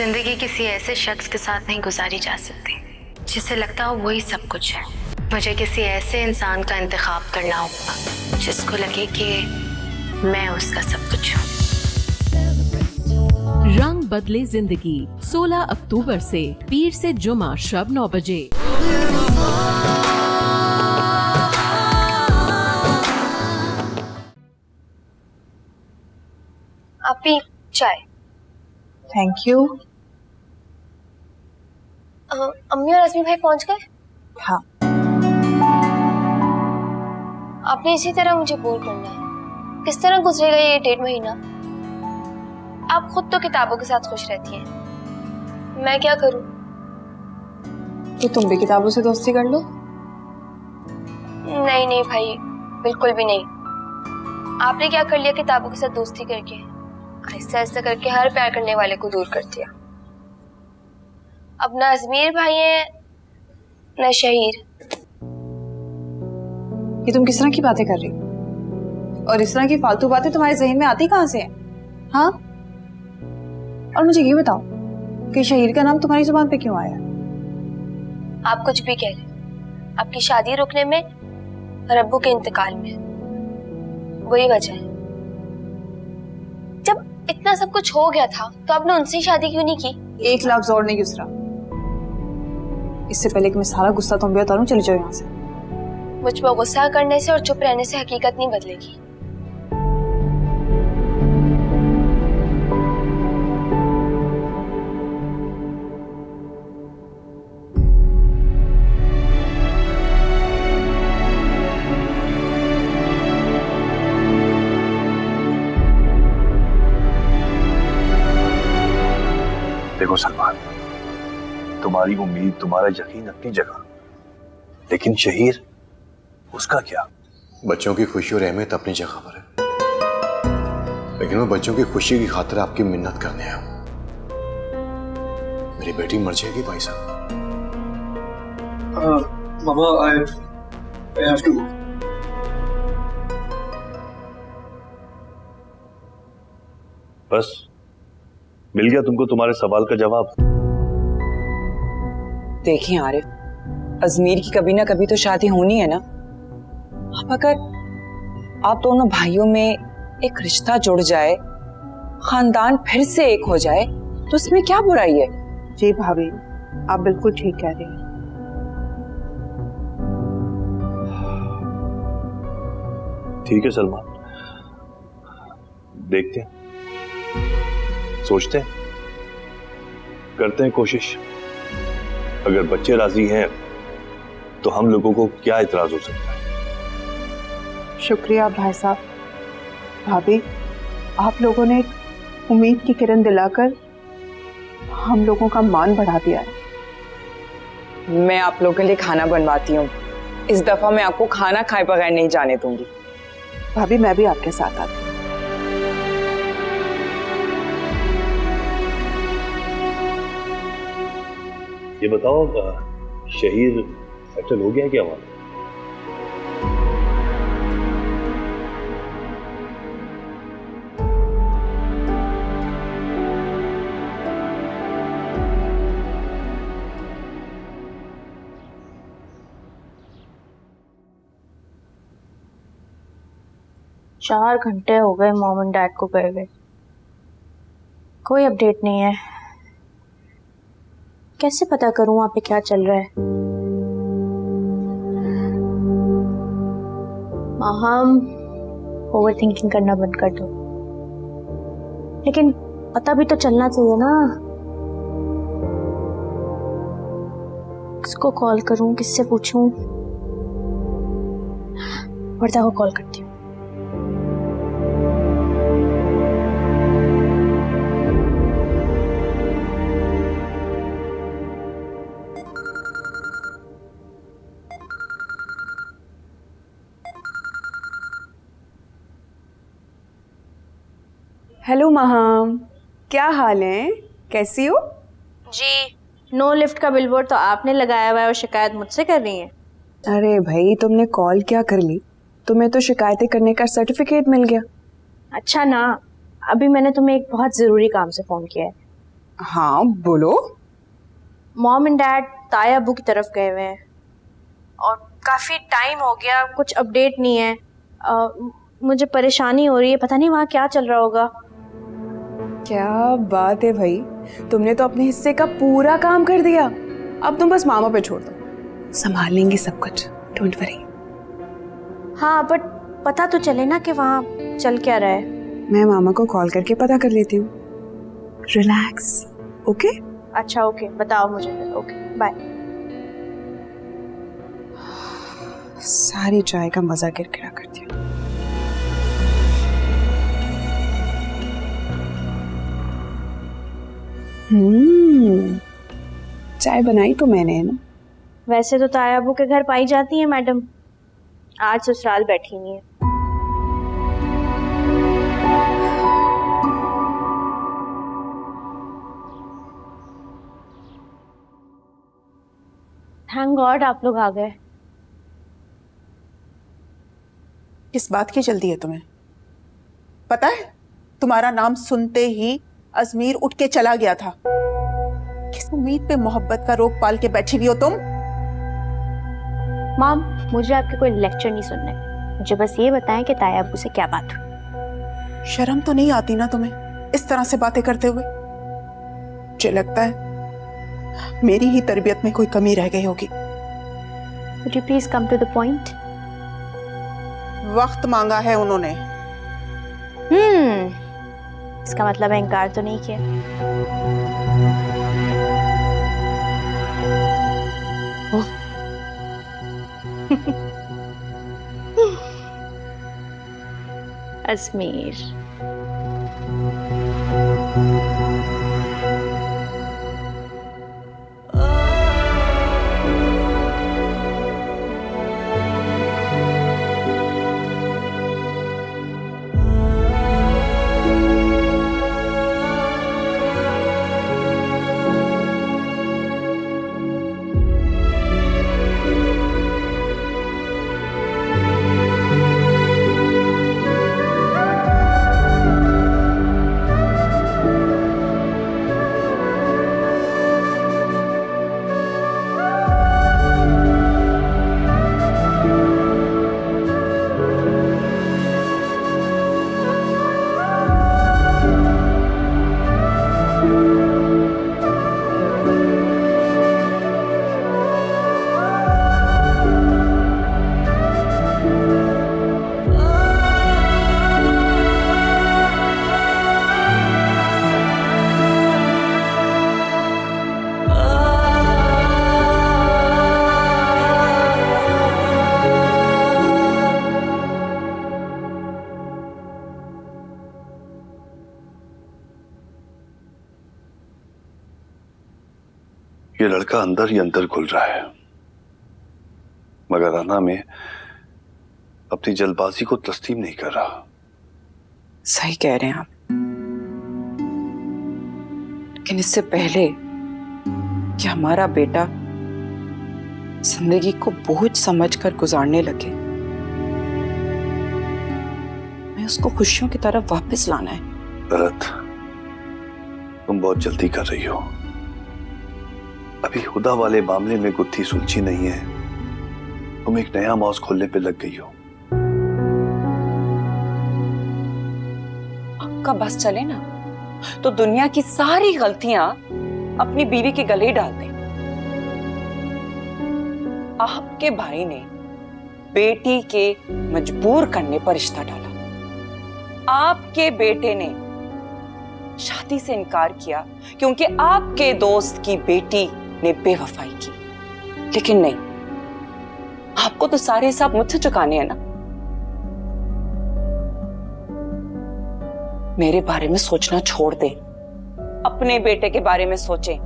जिंदगी किसी ऐसे शख्स के साथ नहीं गुजारी जा सकती जिसे लगता हो वही सब कुछ है। मुझे किसी ऐसे इंसान का इंतखाब करना होगा जिसको लगे कि मैं उसका सब कुछ हूँ। रंग बदले जिंदगी 16 अक्टूबर से पीर से जुमा शब 9 बजे। आप भी चाय। Thank you. अम्मी और अज़मी भाई पहुंच गए? हाँ। आपने इसी तरह मुझे बोर करना है। किस तरह गुजरेगा ये 1.5 महीना? आप खुद तो किताबों के साथ खुश रहती हैं, मैं क्या करूं? तो तुम भी किताबों से दोस्ती कर लो। नहीं नहीं भाई, बिल्कुल भी नहीं। आपने क्या कर लिया किताबों के साथ दोस्ती करके? आहिस्ता आहिस्ता करके हर प्यार करने वाले को दूर कर दिया। अब ना अजमीर भाई है ना शहीर। ये तुम किस तरह की बातें कर रही हो? और इस तरह की फालतू बातें तुम्हारे ज़हन में आती कहाँ से हैं? हाँ? और मुझे ये बताओ कि शहीर का नाम तुम्हारी जुबान पे क्यों आया? आप कुछ भी कह रहे हैं, आपकी शादी रुकने में और अब्बू के इंतकाल में, वही वजह है। जब इतना सब कुछ हो गया था तो आपने उनसे ही शादी क्यों नहीं की? एक लफ्ज और नहीं गुजरा। इससे पहले कि मैं सारा गुस्सा तुम पे उतारूं, चली जाओ यहाँ से। मुझ पर गुस्सा करने से और चुप रहने से हकीकत नहीं बदलेगी। देखो सलमान, तुम्हारी उम्मीद, तुम्हारा यकीन अपनी जगह, लेकिन शहीर, उसका क्या? बच्चों की खुशी और अहमियत अपनी जगह पर है, लेकिन मैं बच्चों की खुशी की खातिर आपकी मिन्नत करने आया हूं। मेरी बेटी मर जाएगी भाई साहब। मामा, I have to go. बस मिल गया तुमको तुम्हारे सवाल का जवाब। देखिए आरिफ, अजमीर की कभी ना कभी तो शादी होनी है ना। अब अगर आप दोनों भाइयों में एक रिश्ता जुड़ जाए, खानदान फिर से एक हो जाए, तो इसमें क्या बुराई है? जी भाभी, आप बिल्कुल ठीक कह रही हैं। ठीक है सलमान, देखते हैं, सोचते हैं, करते हैं कोशिश। अगर बच्चे राजी हैं तो हम लोगों को क्या इतराज हो सकता है? शुक्रिया भाई साहब। भाभी, आप लोगों ने एक उम्मीद की किरण दिलाकर हम लोगों का मान बढ़ा दिया है। मैं आप लोगों के लिए खाना बनवाती हूँ। इस दफा मैं आपको खाना खाए बगैर नहीं जाने दूंगी। भाभी, मैं भी आपके साथ आती हूँ। ये बताओ, शहीर सेटल हो गया क्या वहां? चार घंटे हो गए मॉम एंड डैड को गए हुए, कोई अपडेट नहीं है। कैसे पता करूं वहां पे क्या चल रहा है? माहम, ओवर थिंकिंग करना बंद कर दो। लेकिन पता भी तो चलना चाहिए ना। किसको कॉल करूं, किससे पूछूं? वर्दा को कॉल करती हूँ। हेलो महाम, क्या हाल है? कैसी हो? जी, नो लिफ्ट का बिलबोर्ड तो आपने लगाया हुआ है और शिकायत मुझसे कर रही है। अरे भाई, तुमने कॉल क्या कर ली? तुम्हें तो शिकायतें करने का सर्टिफिकेट मिल गया। अच्छा ना, अभी मैंने तुम्हें एक बहुत जरूरी काम से फोन किया है। हाँ बोलो। मॉम एंड डैड ताया अबू की तरफ गए हुए हैं और काफ़ी टाइम हो गया, कुछ अपडेट नहीं है। मुझे परेशानी हो रही है, पता नहीं वहाँ क्या चल रहा होगा। क्या बात है भाई, तुमने तो अपने हिस्से का पूरा काम कर दिया। अब तुम बस मामा पे छोड़ दो, संभाल लेंगे सब कुछ, डोंट वरी। हाँ बट पता तो चले ना कि वहाँ चल क्या रहा है। मैं मामा को कॉल करके पता कर लेती हूँ। Relax, okay? अच्छा ओके, बताओ मुझे फिर। Okay bye. सारी चाय का मजा किरकिरा कर दिया। चाय बनाई तो मैंने है ना। वैसे तो ताया अबू के घर पाई जाती है मैडम, आज ससुराल बैठी नहीं है। थैंक गॉड आप लोग आ गए। किस बात की जल्दी है तुम्हें? पता है, तुम्हारा नाम सुनते ही अजमीर उठ के चला गया था। किस उम्मीद पे मोहब्बत का रोग पाल के बैठी हुई हो तुम? मॉम मुझे आपके कोई लेक्चर नहीं सुनना है, मुझे बस ये बताएं कि ताया अबू से क्या बात हुई। शर्म तो नहीं आती ना तुम्हें इस तरह से बातें करते हुए? मुझे लगता है मेरी ही तरबियत में कोई कमी रह गई होगी। Would you please come to the point? वक्त मांगा है उन्होंने। इसका मतलब है इनकार तो नहीं किया। अजमीर ये लड़का अंदर ही अंदर घुल रहा है, मगर आना में अपनी जल्दबाजी को तस्लीम नहीं कर रहा। सही कह रहे हैं आप, लेकिन इससे पहले कि हमारा बेटा जिंदगी को बोझ समझकर गुजारने लगे, मैं उसको खुशियों की तरफ वापस लाना है। गलत, तुम बहुत जल्दी कर रही हो। अभी हुदा वाले मामले में गुत्थी सुलझी नहीं है, तुम एक नया मौज खोलने पे लग गई हो। आपका बस चले ना तो दुनिया की सारी गलतियां अपनी बीवी के गले ही डाल दें। आपके भाई ने बेटी के मजबूर करने पर रिश्ता डाला। आपके बेटे ने शादी से इनकार किया क्योंकि आपके दोस्त की बेटी ने बेवफाई की। लेकिन नहीं, आपको तो सारे हिसाब मुझसे चुकाने हैं ना। मेरे बारे में सोचना छोड़ दे, अपने बेटे के बारे में सोचें,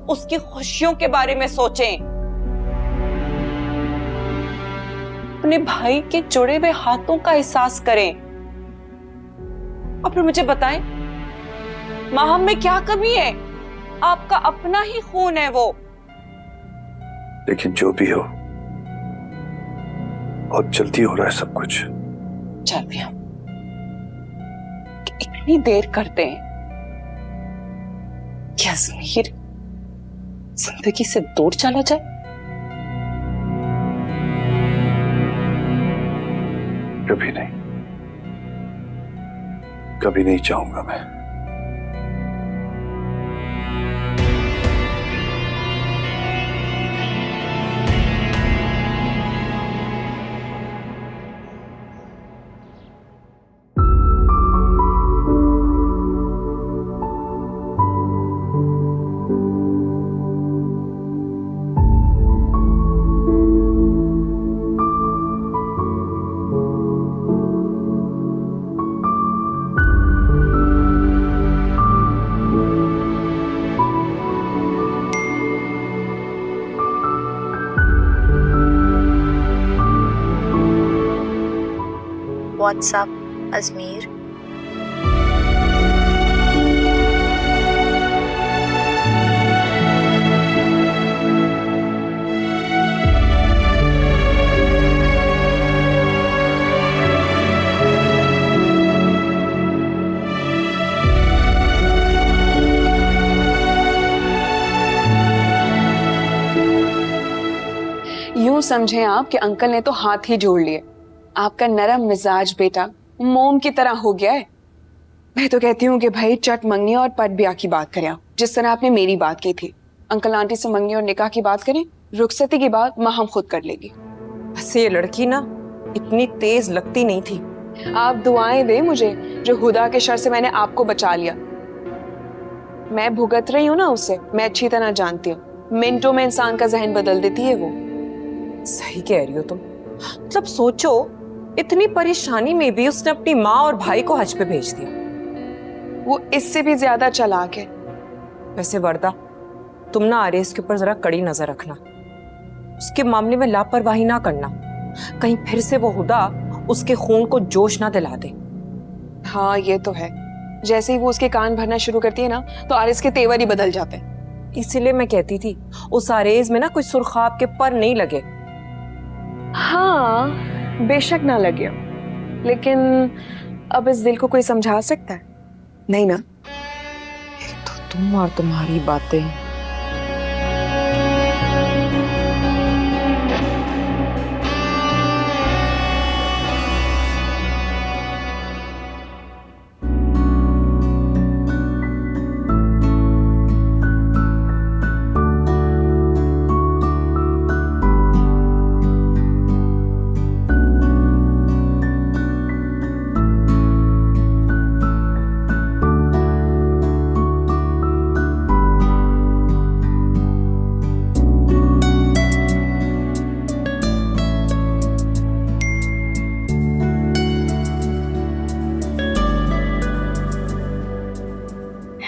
उसकी खुशियों के बारे में सोचें, अपने भाई के जुड़े हुए हाथों का एहसास करें। अब मुझे बताएं, माहम में क्या कमी है? आपका अपना ही खून है वो। लेकिन जो भी हो, बहुत जल्दी हो रहा है सब कुछ। चल भी हम इतनी देर करते हैं, क्या अजमीर जिंदगी से दूर चला जाए? कभी नहीं, कभी नहीं चाहूंगा मैं। व्हाट्सअप अजमीर। यूं समझें आप कि अंकल ने तो हाथ ही जोड़ लिए। आपका नरम मिजाज बेटा मोम की तरह हो गया है। मैं तो कहती हूँ कि भाई चट मंगनी और पट ब्याह की बात करें, जिस तरह आपने मेरी बात की थी। अंकल आंटी से मंगनी और निकाह की बात करें, रुखसती की बात माँ हम खुद कर लेगी। बस ये लड़की ना इतनी तेज लगती नहीं थी। आप दुआएं दें मुझे जो खुदा के शर से मैंने आपको बचा लिया। मैं भुगत रही हूँ ना उससे, मैं अच्छी तरह जानती हूँ। मिनटों में इंसान का जहन बदल देती है वो। सही कह रही हो तुम। मतलब सोचो, इतनी परेशानी में भी उसने अपनी माँ और भाई को हज पे भेज दिया। वो इससे भी ज्यादा चालाक है। वैसे वर्दा, तुम ना आरेस के ऊपर जरा कड़ी नजर रखना, उसके मामले में लापरवाही ना करना, कहीं फिर से वो हुदा उसके खून को जोश ना दिला दे। हाँ ये तो है, जैसे ही वो उसके कान भरना शुरू करती है ना तो आरिस के तेवर ही बदल जाते हैं। इसीलिए मैं कहती थी उस आरेज में ना कोई सुर्खाब के पर नहीं लगे। हाँ बेशक ना लगे, लेकिन अब इस दिल को कोई समझा सकता है? नहीं ना। तो तुम और तुम्हारी बातें।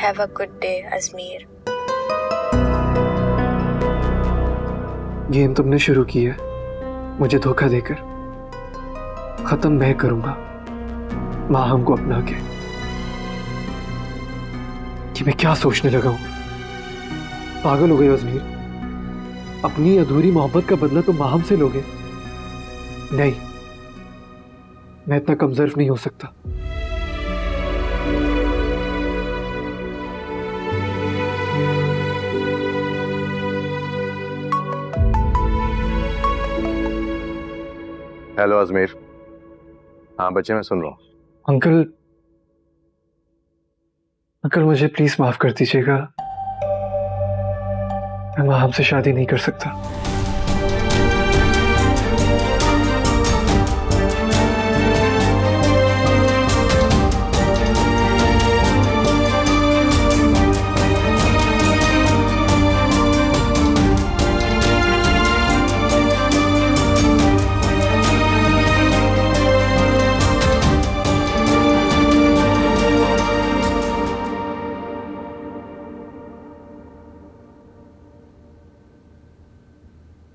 Have a good day, Ajmer. Game तुमने शुरू की है मुझे धोखा देकर, खत्म मैं करूंगा माँ हमको अपना के। कि मैं क्या सोचने लगा हूं, पागल हो गए अजमीर। अपनी अधूरी मोहब्बत का बदला तो माहम से लोगे। नहीं, मैं इतना कमजोर नहीं हो सकता। हेलो अजमीर। हाँ बच्चे, मैं सुन रहा हूँ। अंकल मुझे प्लीज माफ कर दीजिएगा, मैं माहम से शादी नहीं कर सकता।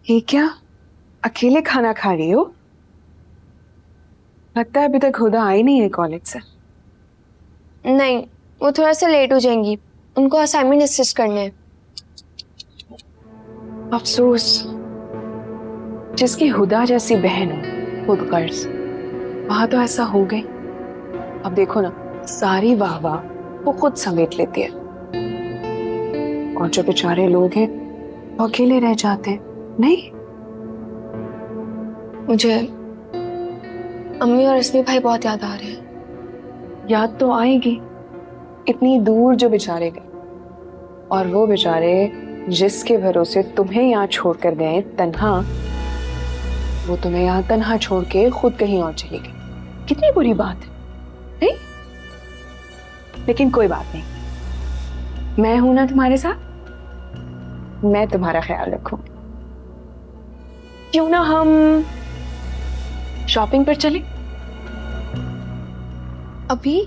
ये क्या अकेले खाना खा रही हो? लगता है अभी तक खुदा आई नहीं है कॉलेज से। नहीं, वो थोड़ा सा लेट हो जाएंगी, उनको असाइनमेंट असिस्ट करने हैं। अफसोस, जिसकी हुदा जैसी बहन हो खुद गर्ज, वहां तो ऐसा हो गई। अब देखो ना, सारी वाह वाह वो खुद समेट लेती है। और जो बेचारे लोग हैं वो अकेले रह जाते हैं। नहीं, मुझे अम्मी और रश्मि भाई बहुत याद आ रहे हैं। याद तो आएगी, इतनी दूर जो बेचारे गए, और वो बेचारे जिसके भरोसे तुम्हें यहाँ छोड़कर गए तन्हा, वो तुम्हें यहाँ तन्हा छोड़ के खुद कहीं और चले गए। कितनी बुरी बात है, नहीं? लेकिन कोई बात नहीं, मैं हूं ना तुम्हारे साथ, मैं तुम्हारा ख्याल रखूंगी। क्यों ना हम शॉपिंग पर चलें? अभी?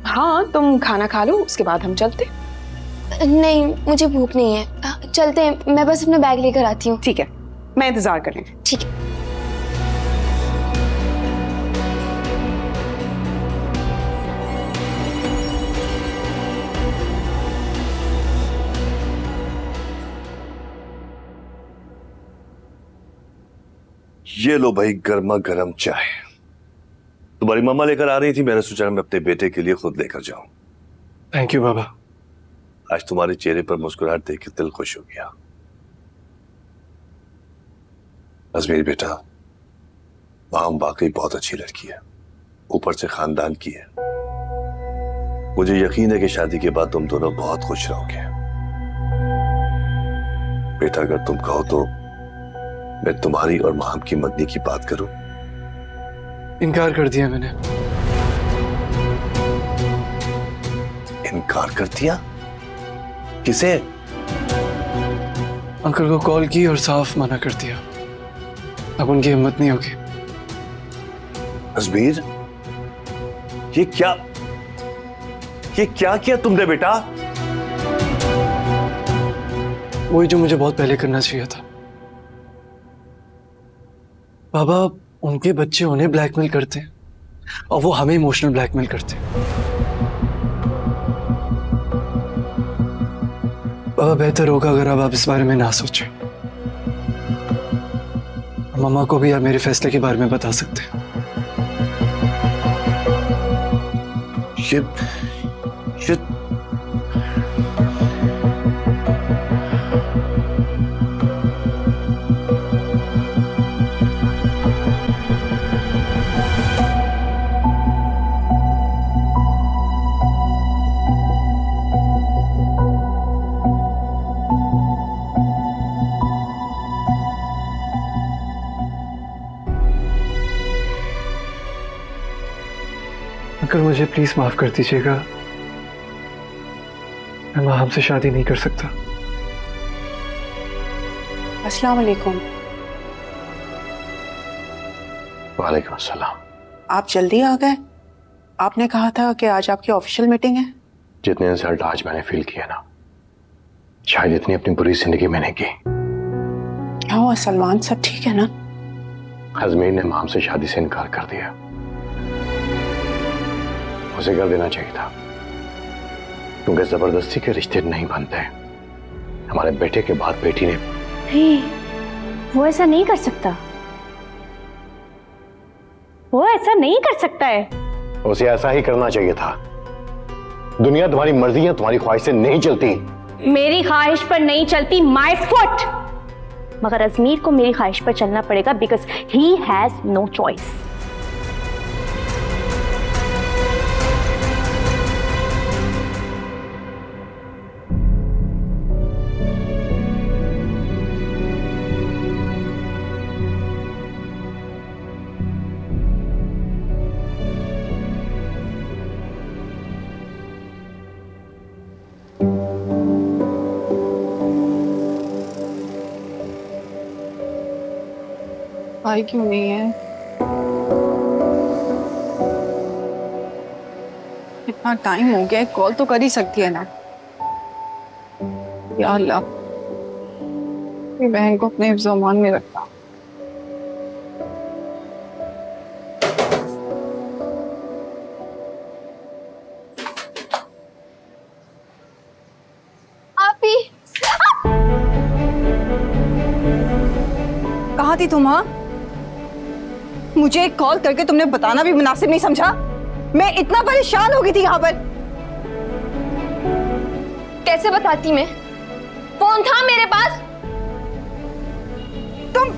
हाँ, तुम खाना खा लो, उसके बाद हम चलते। नहीं, मुझे भूख नहीं है। चलते हैं, मैं बस अपना बैग लेकर आती हूँ। ठीक है, मैं इंतजार करेंगे। ठीक है। ये लो भाई गर्मा गर्म चाय। तुम्हारी मम्मा लेकर आ रही थी, मैंने सोचा मैं अपने बेटे के लिए खुद लेकर जाऊं। थैंक यू बाबा। आज तुम्हारे चेहरे पर मुस्कुराहट देख के दिल खुश हो गया। अजमेर बेटा, माम वाकई बहुत अच्छी लड़की है, ऊपर से खानदान की है। मुझे यकीन है कि शादी के बाद तुम दोनों बहुत खुश रहोगे। बेटा, अगर तुम कहो तो मैं तुम्हारी और माम की मंगनी की बात करूं? इनकार कर दिया मैंने। इनकार कर दिया? किसे? अंकल को कॉल की और साफ मना कर दिया। अब उनकी हिम्मत नहीं होगी। अजमेर, ये क्या किया तुमने बेटा? वही जो मुझे बहुत पहले करना चाहिए था। बाबा, उनके बच्चे उन्हें ब्लैकमेल करते हैं और वो हमें इमोशनल ब्लैकमेल करते हैं। बाबा, बेहतर होगा अगर अब आप इस बारे में ना सोचें। मम्मा को भी आप मेरे फैसले के बारे में बता सकते हैं। ये अंकल, मुझे प्लीज माफ कर दीजिएगा। मैं माम से शादी नहीं कर सकता। अस्सलाम वालेकुम। वालेकुम अस्सलाम। आप जल्दी आ गए। आपने कहा था कि आज आपकी ऑफिशियल मीटिंग है। जितने इंसल्ट आज मैंने फील किया ना, शायद इतनी अपनी पूरी जिंदगी में नहीं की। क्या हुआ सलमान, सब ठीक है ना? अजमेर ने माम से शादी से इनकार कर दिया। उसे कर देना चाहिए था, क्योंकि जबरदस्ती के रिश्ते नहीं बनते। हमारे बेटे के बाद बेटी ने वो ऐसा नहीं कर सकता। वो ऐसा नहीं कर सकता है। उसे ऐसा ही करना चाहिए था। दुनिया तुम्हारी मर्जी या तुम्हारी ख्वाहिश से नहीं चलती। मेरी ख्वाहिश पर नहीं चलती, माय फुट। मगर अजमीर को मेरी ख्वाहिश पर चलना पड़ेगा, because he has no choice. भाई क्यों नहीं है? इतना टाइम हो गया, कॉल तो कर ही सकती है ना। या अल्लाह, बहन को अपने हिफ्ज़-ओ-अमान में रखना। आप ही कहाँ थी तुम? हाँ, मुझे एक कॉल करके तुमने बताना भी मुनासिब नहीं समझा? मैं इतना परेशान हो गई थी यहाँ पर। कैसे बताती मैं? फोन था मेरे पास। तुम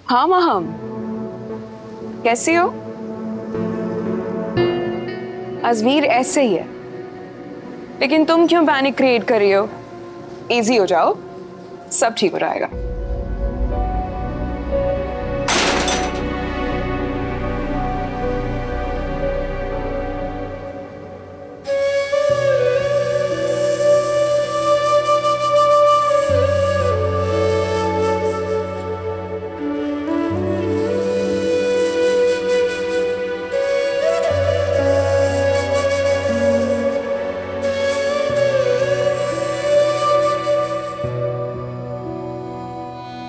हाँ महम, कैसी हो? अजमीर ऐसे ही है, लेकिन तुम क्यों पैनिक क्रिएट कर रही हो? इजी हो जाओ, सब ठीक हो जाएगा।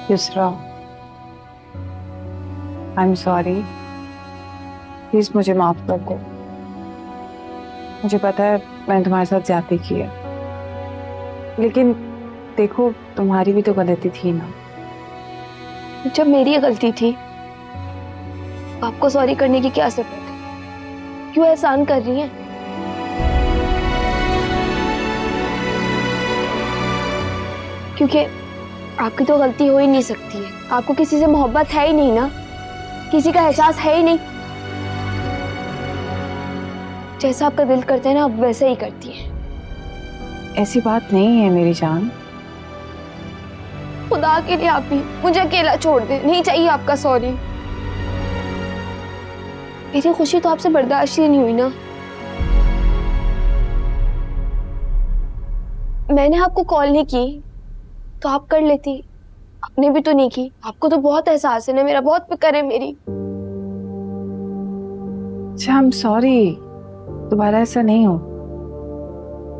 Yusra, I am sorry, please मुझे माफ कर दो। मुझे पता है मैंने तुम्हारे साथ ज्यादती की है, लेकिन देखो तुम्हारी भी तो गलती थी ना। जब मेरी गलती थी, आपको सॉरी करने की क्या जरूरत है? क्यों एहसान कर रही हैं? क्योंकि आपकी तो गलती हो ही नहीं सकती है। आपको किसी से मोहब्बत है ही नहीं ना, किसी का एहसास है ही नहीं। जैसा आपका दिल करता है ना, आप वैसे ही करती है। ऐसी बात नहीं है मेरी जान। खुदा के लिए आप भी मुझे अकेला छोड़ दे, नहीं चाहिए आपका सॉरी। मेरी खुशी तो आपसे बर्दाश्त ही नहीं हुई ना। मैंने आपको कॉल नहीं की तो आप कर लेती, आपने भी तो नहीं की। आपको तो बहुत एहसास है ना मेरा, बहुत फिक्र है मेरी। आई एम सॉरी, दोबारा ऐसा नहीं हो।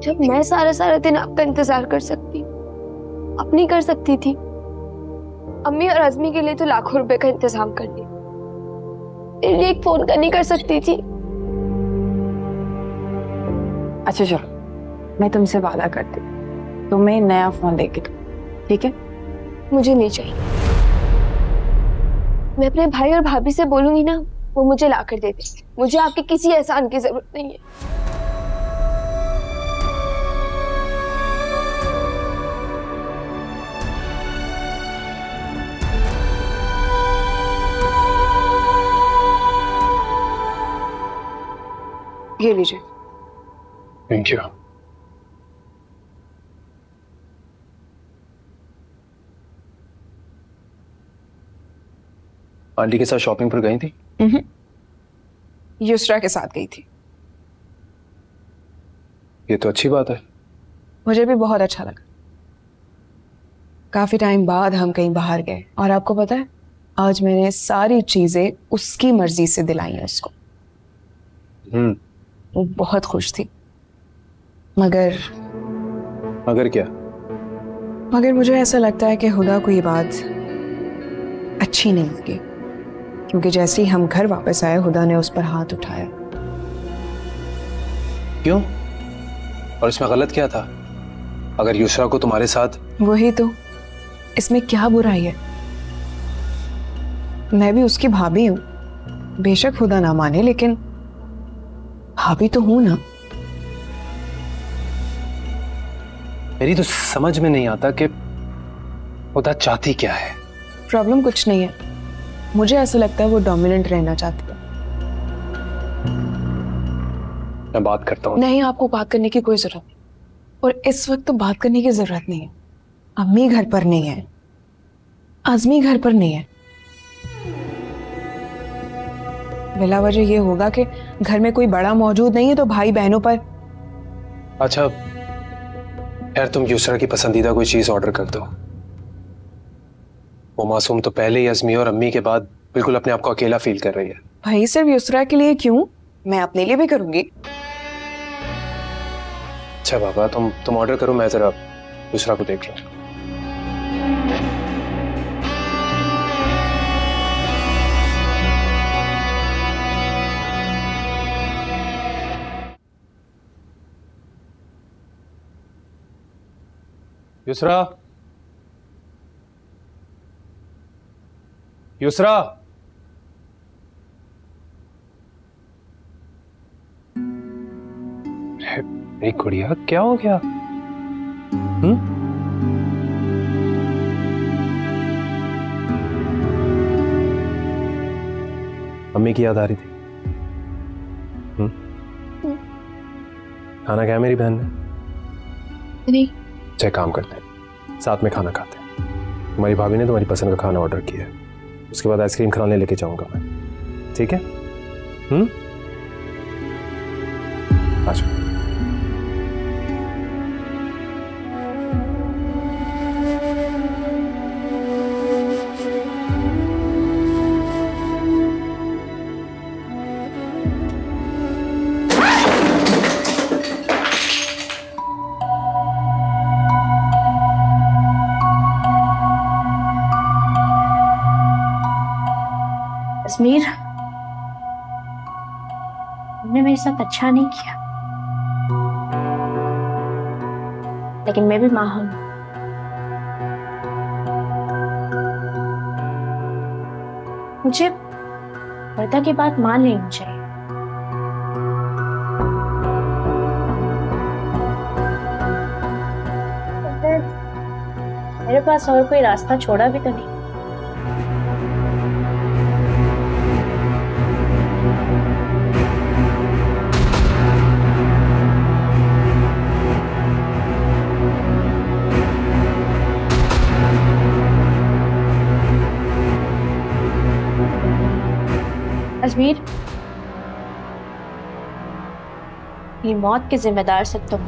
जब मैं सारा सारा दिन आपका इंतजार कर सकती, आप नहीं कर सकती थी? अम्मी और अज़मी के लिए तो लाखों रुपए का इंतजाम कर दिया, मेरे लिए एक फोन करनी कर सकती थी। अच्छा चलो, मैं तुमसे वादा करती, तुम्हें नया फोन देके दूं, ठीक है? मुझे नहीं चाहिए। मैं अपने भाई और भाभी से बोलूंगी ना, वो मुझे ला कर दे देंगे। मुझे आपके किसी एहसान की जरूरत नहीं है। ये लीजिए। Thank you. आंटी के साथ शॉपिंग पर गई थी? युसरा के साथ गई थी। ये तो अच्छी बात है। मुझे भी बहुत अच्छा लगा। काफी टाइम बाद हम कहीं बाहर गए, और आपको पता है आज मैंने सारी चीजें उसकी मर्जी से दिलाई हैं उसको। वो बहुत खुश थी। मगर क्या? मगर मुझे ऐसा लगता है कि हुदा को ये बात अच्छी नहीं लगी, क्योंकि जैसे ही हम घर वापस आए हुदा ने उस पर हाथ उठाया। क्यों? और इसमें गलत क्या था? अगर युसरा को तुम्हारे साथ... वही तो, इसमें क्या बुराई है? मैं भी उसकी भाभी हूं, बेशक हुदा ना माने, लेकिन भाभी तो हूं ना। मेरी तो समझ में नहीं आता कि हुदा चाहती क्या है। प्रॉब्लम कुछ नहीं है, मुझे ऐसा लगता है वो डोमिनेंट रहना चाहती है। मैं बात करता हूँ। नहीं, आपको बात करने की कोई जरूरत नहीं, और इस वक्त तो बात करने की जरूरत नहीं है। अम्मी घर पर नहीं है, आज़मी घर पर नहीं है। बिला वजह ये होगा कि घर में कोई बड़ा मौजूद नहीं है, तो भाई बहनों पर... अच्छा यार, तुम युसरा की पसंदीदा कोई चीज ऑर्डर कर दो। वो मासूम तो पहले ही अज़मी और अम्मी के बाद बिल्कुल अपने आप को अकेला फील कर रही है। भाई सिर्फ युसरा के लिए क्यों, मैं अपने लिए भी करूंगी। अच्छा बाबा, तुम ऑर्डर करो, मैं जरा युसरा को देख लूं। युसरा, युसरा। मेरी गुड़िया, क्या हो गया? मम्मी की याद आ रही थी? खाना खाया मेरी बहन ने? नहीं। चाहे काम करते हैं, साथ में खाना खाते हैं। तुम्हारी भाभी ने तुम्हारी पसंद का खाना ऑर्डर किया है, उसके बाद आइसक्रीम खाने लेके जाऊंगा मैं, ठीक है? अच्छा। अजमीर, तुमने मेरे साथ अच्छा नहीं किया, लेकिन मैं भी माँ हूं। मुझे वर्दा की बात मान लेनी चाहिए। मेरे पास और कोई रास्ता छोड़ा भी तो नहीं। अजमीर, ये मौत के जिम्मेदार सब तुम।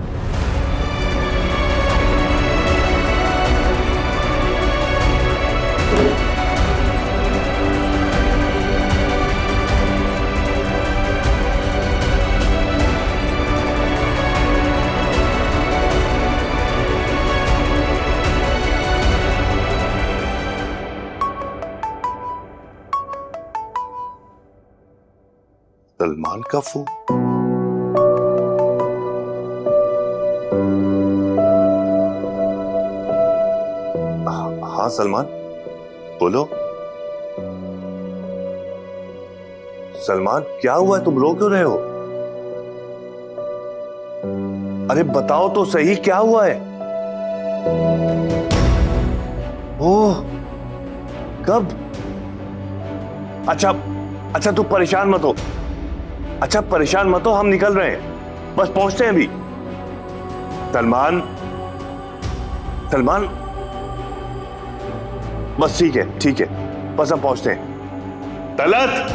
सलमान का फोन? हाँ सलमान, बोलो। सलमान, क्या हुआ है? तुम रो क्यों रहे हो? अरे बताओ तो सही, क्या हुआ है? ओह, कब? अच्छा तू परेशान मत हो। अच्छा परेशान मत हो, हम निकल रहे हैं, बस पहुंचते हैं अभी। सलमान, बस ठीक है, बस हम पहुंचते हैं। तलत,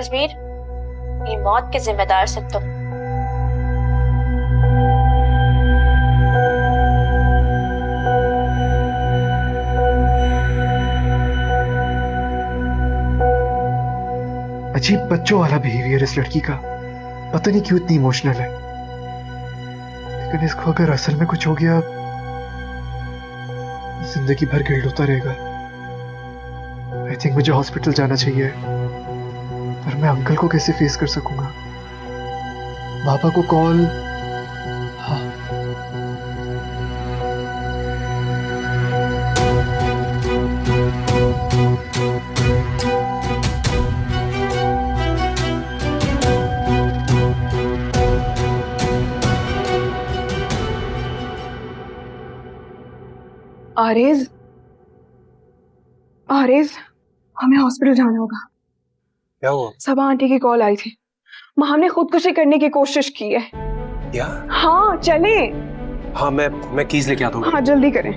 अजमीर, ये मौत के जिम्मेदार सिर्फ तुम। अजीब बच्चों वाला बिहेवियर इस लड़की का, पता नहीं क्यों इतनी इमोशनल है। लेकिन इसको अगर असल में कुछ हो गया, जिंदगी भर गिल्ट होता रहेगा। आई थिंक मुझे हॉस्पिटल जाना चाहिए, पर मैं अंकल को कैसे फेस कर सकूंगा? पापा को कॉल। हाँ, आरेज, आरेज, हमें हॉस्पिटल जाना होगा। क्या हुआ? सबा आंटी की कॉल आई थी। माँ ने खुदकुशी करने की कोशिश की है। क्या? हाँ चले। हाँ, मैं कीज लेके आता हूँ। हाँ जल्दी करें।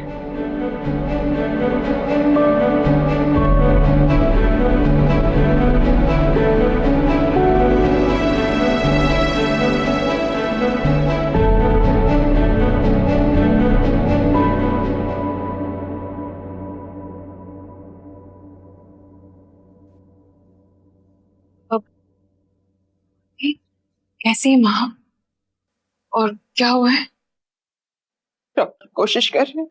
कैसी माँ? और क्या हुआ है? डॉक्टर कोशिश कर रहे हैं।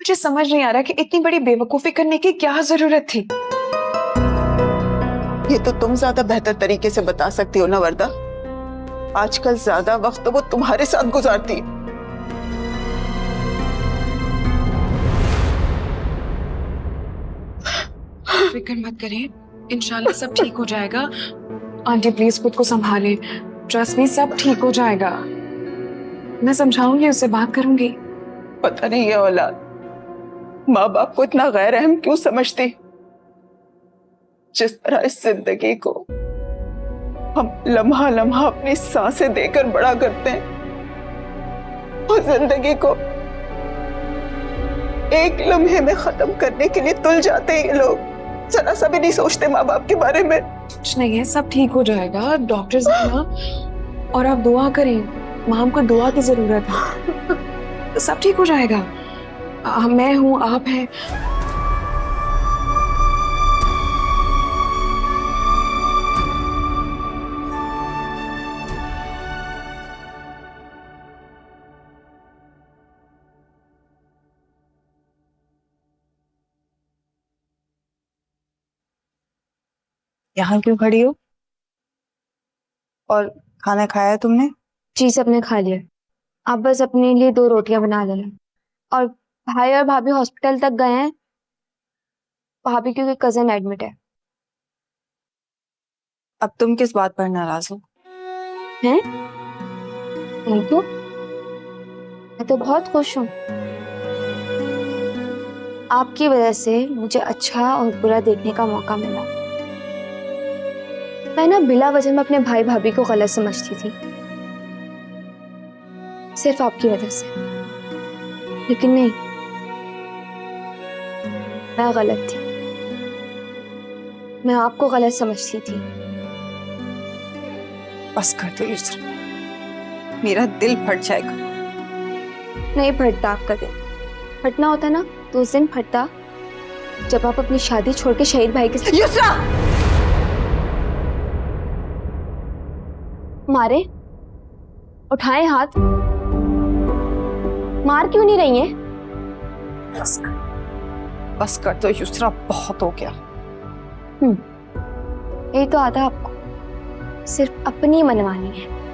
मुझे समझ नहीं आ रहा कि इतनी बड़ी बेवकूफी करने की क्या जरूरत थी। ये तो तुम ज्यादा बेहतर तरीके से बता सकती हो ना वर्दा। आजकल ज्यादा वक्त तो वो तुम्हारे साथ गुजारती है। फिक्र मत करें, इंशाल्लाह सब ठीक हो जाएगा। आंटी प्लीज खुद को संभालें, ट्रस्ट मी, सब ठीक हो जाएगा। मैं समझाऊंगी, उससे बात करूंगी। पता नहीं ये औलाद माँ बाप को इतना गैर अहम क्यों समझती। जिस तरह इस जिंदगी को हम लम्हा लम्हा अपनी सांसें देकर बड़ा करते हैं, उस जिंदगी को एक लम्हे में खत्म करने के लिए तुल जाते हैं ये लोग। जरा सा भी नहीं सोचते माँ बाप के बारे में। कुछ नहीं है, सब ठीक हो जाएगा। डॉक्टर्स हैं ना, और आप दुआ करें। माम को दुआ की जरूरत है, सब ठीक हो जाएगा। मैं हूँ, आप हैं। यहाँ क्यों खड़ी हो? और खाना खाया तुमने? जी सबने खा लिया। आप बस अपने लिए 2 रोटियां बना लेना। और भाई और भाभी हॉस्पिटल तक गए हैं। भाभी क्योंकि कजन एडमिट है। अब तुम किस बात पर नाराज हो? हैं? नहीं तो मैं तो बहुत खुश हूँ। आपकी वजह से मुझे अच्छा और बुरा देखने का मौका मिला। मैं ना बिला वजह में अपने भाई भाभी को गलत समझती थी, सिर्फ आपकी वजह से। लेकिन नहीं, मैं गलत थी। मैं आपको गलत समझती थी। बस कर दो युसरा, मेरा दिल फट जाएगा। नहीं फटता आपका दिल। फटना होता ना तो उस दिन फटता जब आप अपनी शादी छोड़ के शहीद भाई के साथ। युसरा! मारे, उठाएं हाथ। मार क्यों नहीं रही हैं? बस कर दो युसरा, बहुत हो गया। यही तो आता आपको, सिर्फ अपनी मनमानी है।